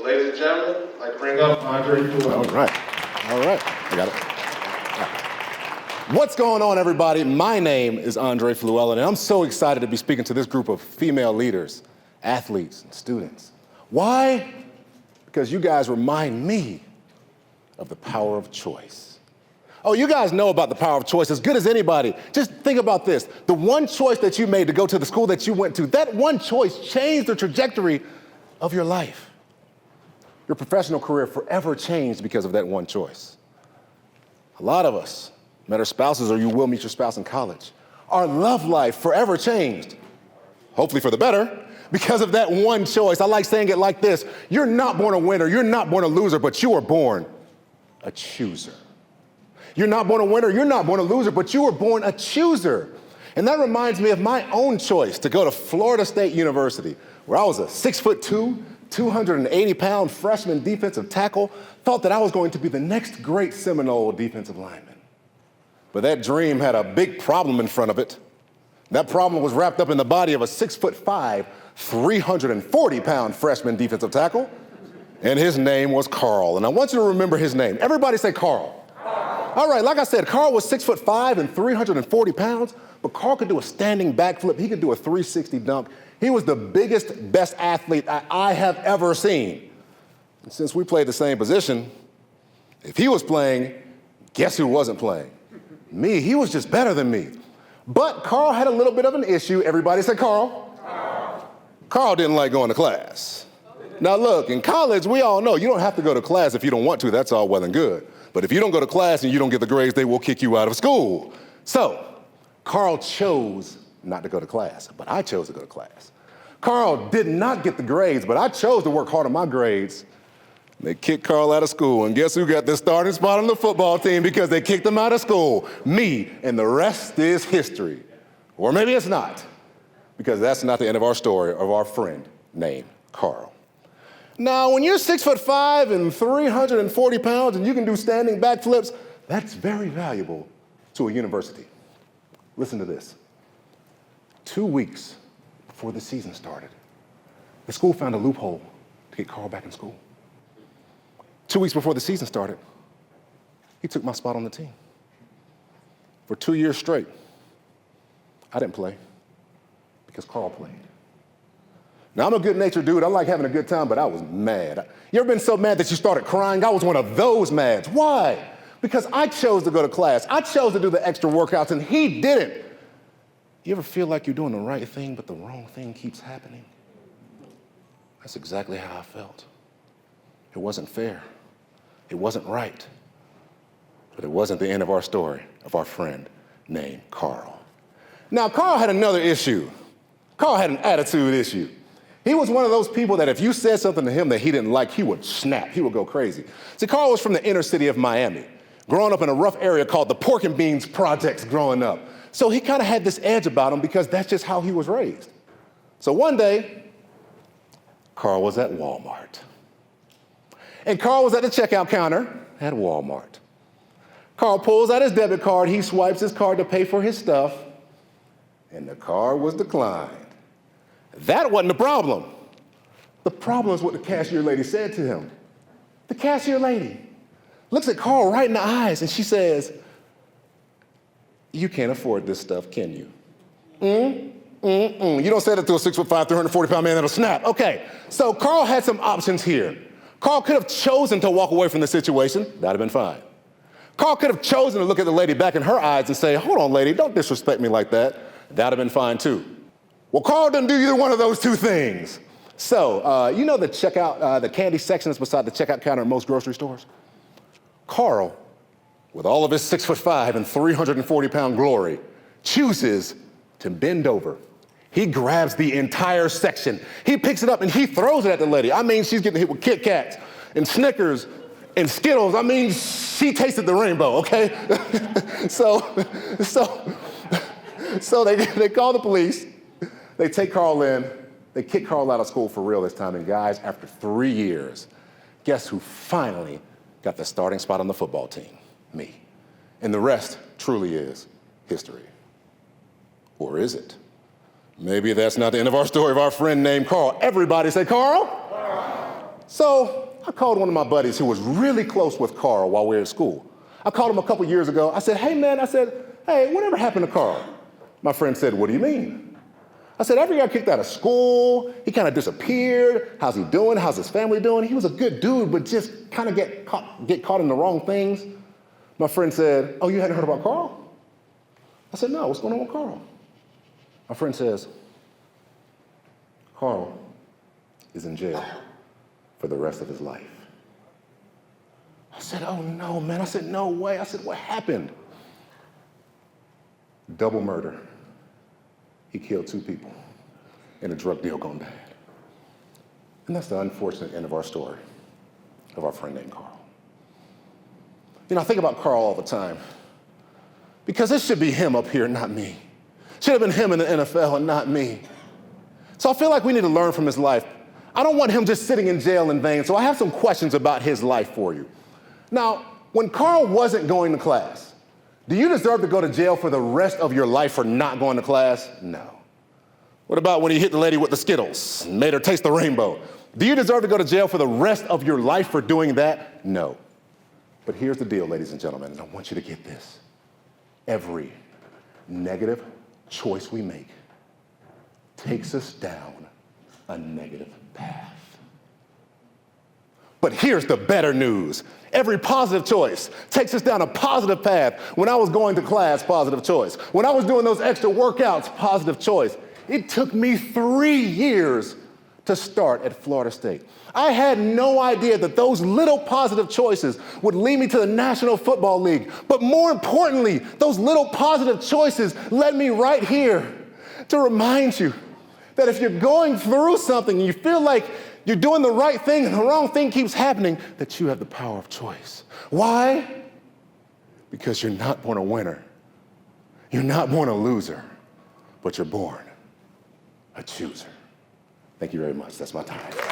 So ladies and gentlemen, I'd like to bring up Andre Fluellen. All right, I got it. All right. What's going on, everybody? My name is Andre Fluellen, and I'm so excited to be speaking to this group of female leaders, athletes, and students. Why? Because you guys remind me of the power of choice. Oh, you guys know about the power of choice as good as anybody. Just think about this. The one choice that you made to go to the school that you went to, that one choice changed the trajectory of your life. Your professional career forever changed because of that one choice. A lot of us met our spouses, or you will meet your spouse in college. Our love life forever changed, hopefully for the better, because of that one choice. I like saying it like this: you're not born a winner, you're not born a loser, but you were born a chooser. You're not born a winner, you're not born a loser, but you were born a chooser. And that reminds me of my own choice to go to Florida State University, where I was a 6'2", 280-pound freshman defensive tackle, thought that I was going to be the next great Seminole defensive lineman. But that dream had a big problem in front of it. That problem was wrapped up in the body of a 6'5", 340-pound freshman defensive tackle, and his name was Carl. And I want you to remember his name. Everybody say Carl. Carl. All right, like I said, Carl was 6'5" and 340 pounds, but Carl could do a standing backflip. He could do a 360 dunk. He was the biggest, best athlete I have ever seen. And since we played the same position, if he was playing, guess who wasn't playing? Me. He was just better than me. But Carl had a little bit of an issue. Everybody say Carl. Carl. Carl didn't like going to class. Now look, in college, we all know you don't have to go to class if you don't want to. That's all well and good. But if you don't go to class and you don't get the grades, they will kick you out of school. So Carl chose not to go to class, but I chose to go to class. Carl did not get the grades, but I chose to work hard on my grades. They kicked Carl out of school, and guess who got the starting spot on the football team because they kicked him out of school? Me, and the rest is history. Or maybe it's not, because that's not the end of our story of our friend named Carl. Now, when you're 6'5" and 340 pounds and you can do standing backflips, that's very valuable to a university. Listen to this. 2 weeks before the season started, the school found a loophole to get Carl back in school. 2 weeks before the season started, he took my spot on the team. For 2 years straight, I didn't play because Carl played. Now, I'm a good-natured dude. I like having a good time, but I was mad. You ever been so mad that you started crying? I was one of those mads. Why? Because I chose to go to class. I chose to do the extra workouts, and he didn't. You ever feel like you're doing the right thing, but the wrong thing keeps happening? That's exactly how I felt. It wasn't fair. It wasn't right. But it wasn't the end of our story of our friend named Carl. Now, Carl had another issue. Carl had an attitude issue. He was one of those people that if you said something to him that he didn't like, he would snap. He would go crazy. See, Carl was from the inner city of Miami, growing up in a rough area called the Pork and Beans Projects growing up. So he kind of had this edge about him because that's just how he was raised. So one day, Carl was at Walmart. And Carl was at the checkout counter at Walmart. Carl pulls out his debit card. He swipes his card to pay for his stuff, and the card was declined. That wasn't the problem. The problem is what the cashier lady said to him. The cashier lady looks at Carl right in the eyes, and she says, "You can't afford this stuff, can you?" You don't say that to a 6'5", 340-pound man that'll snap. Okay, so Carl had some options here. Carl could have chosen to walk away from the situation. That'd have been fine. Carl could have chosen to look at the lady back in her eyes and say, "Hold on, lady, don't disrespect me like that." That'd have been fine, too. Well, Carl didn't do either one of those two things. So, you know the checkout, the candy section is beside the checkout counter in most grocery stores? Carl, with all of his 6'5" and 340-pound glory, chooses to bend over. He grabs the entire section. He picks it up and he throws it at the lady. I mean, she's getting hit with Kit Kats and Snickers and Skittles. I mean, she tasted the rainbow, okay? So they call the police. They take Carl in. They kick Carl out of school for real this time. And guys, after 3 years, guess who finally got the starting spot on the football team? Me. And the rest truly is history. Or is it? Maybe that's not the end of our story of our friend named Carl. Everybody say Carl. Carl. So I called one of my buddies who was really close with Carl while we were at school. I called him a couple years ago. I said, hey man, hey, whatever happened to Carl? My friend said, what do you mean? I said, after he got kicked out of school, he kind of disappeared. How's he doing? How's his family doing? He was a good dude, but just kind of get caught in the wrong things. My friend said, oh, you hadn't heard about Carl? I said, no, what's going on with Carl? My friend says, Carl is in jail for the rest of his life. I said, oh no, man. I said, no way. I said, what happened? Double murder. He killed 2 people in a drug deal gone bad. And that's the unfortunate end of our story, of our friend named Carl. You know, I think about Carl all the time because it should be him up here, not me. Should have been him in the NFL and not me. So I feel like we need to learn from his life. I don't want him just sitting in jail in vain, so I have some questions about his life for you. Now, when Carl wasn't going to class, do you deserve to go to jail for the rest of your life for not going to class? No. What about when he hit the lady with the Skittles and made her taste the rainbow? Do you deserve to go to jail for the rest of your life for doing that? No. But here's the deal, ladies and gentlemen, and I want you to get this. Every negative choice we make takes us down a negative path. But here's the better news. Every positive choice takes us down a positive path. When I was going to class, positive choice. When I was doing those extra workouts, positive choice. It took me 3 years to start at Florida State. I had no idea that those little positive choices would lead me to the National Football League. But more importantly, those little positive choices led me right here to remind you that if you're going through something and you feel like you're doing the right thing and the wrong thing keeps happening, that you have the power of choice. Why? Because you're not born a winner. You're not born a loser, but you're born a chooser. Thank you very much. That's my time.